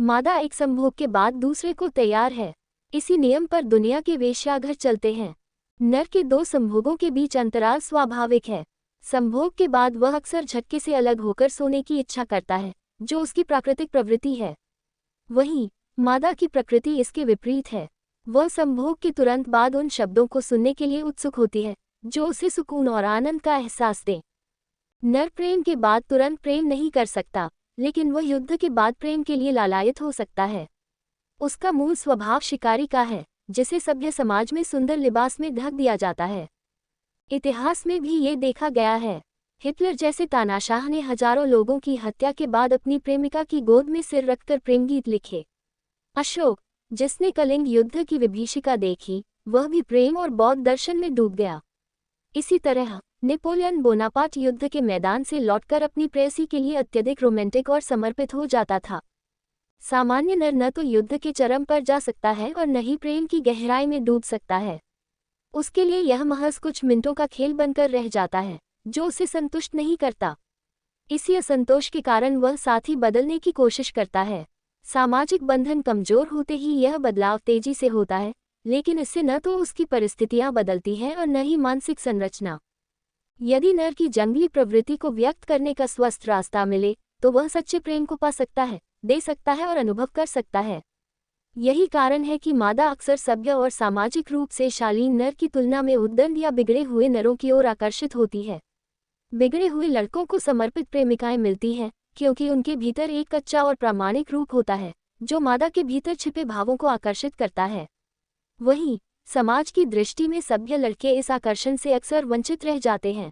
मादा एक संभोग के बाद दूसरे को तैयार है। इसी नियम पर दुनिया के वेश्याघर चलते हैं। नर के दो संभोगों के बीच अंतराल स्वाभाविक है। संभोग के बाद वह अक्सर झटके से अलग होकर सोने की इच्छा करता है, जो उसकी प्राकृतिक प्रवृत्ति है। वहीं मादा की प्रकृति इसके विपरीत है। वह संभोग के तुरंत बाद उन शब्दों को सुनने के लिए उत्सुक होती है जो उसे सुकून और आनंद का एहसास दें। नर प्रेम के बाद तुरंत प्रेम नहीं कर सकता, लेकिन वह युद्ध के बाद प्रेम के लिए लालायित हो सकता है। उसका मूल स्वभाव शिकारी का है, जिसे सभ्य समाज में सुंदर लिबास में ढक दिया जाता है। इतिहास में भी ये देखा गया है। हिटलर जैसे तानाशाह ने हजारों लोगों की हत्या के बाद अपनी प्रेमिका की गोद में सिर रखकर प्रेम गीत लिखे। अशोक, जिसने कलिंग युद्ध की विभीषिका देखी, वह भी प्रेम और बौद्ध दर्शन में डूब गया। इसी तरह नेपोलियन बोनापार्ट युद्ध के मैदान से लौटकर अपनी प्रेयसी के लिए अत्यधिक रोमांटिक और समर्पित हो जाता था। सामान्य नर न तो युद्ध के चरम पर जा सकता है और न ही प्रेम की गहराई में डूब सकता है। उसके लिए यह महज कुछ मिनटों का खेल बनकर रह जाता है, जो उसे संतुष्ट नहीं करता। इसी असंतोष के कारण वह साथी बदलने की कोशिश करता है। सामाजिक बंधन कमजोर होते ही यह बदलाव तेजी से होता है, लेकिन इससे न तो उसकी परिस्थितियां बदलती हैं और न ही मानसिक संरचना। यदि नर की जंगली प्रवृत्ति को व्यक्त करने का स्वस्थ रास्ता मिले, तो वह सच्चे प्रेम को पा सकता है, दे सकता है और अनुभव कर सकता है। यही कारण है कि मादा अक्सर सभ्य और सामाजिक रूप से शालीन नर की तुलना में उद्दंड या बिगड़े हुए नरों की ओर आकर्षित होती है। बिगड़े हुए लड़कों को समर्पित प्रेमिकाएं मिलती हैं, क्योंकि उनके भीतर एक कच्चा और प्रामाणिक रूप होता है, जो मादा के भीतर छिपे भावों को आकर्षित करता है। वहीं समाज की दृष्टि में सभ्य लड़के इस आकर्षण से अक्सर वंचित रह जाते हैं।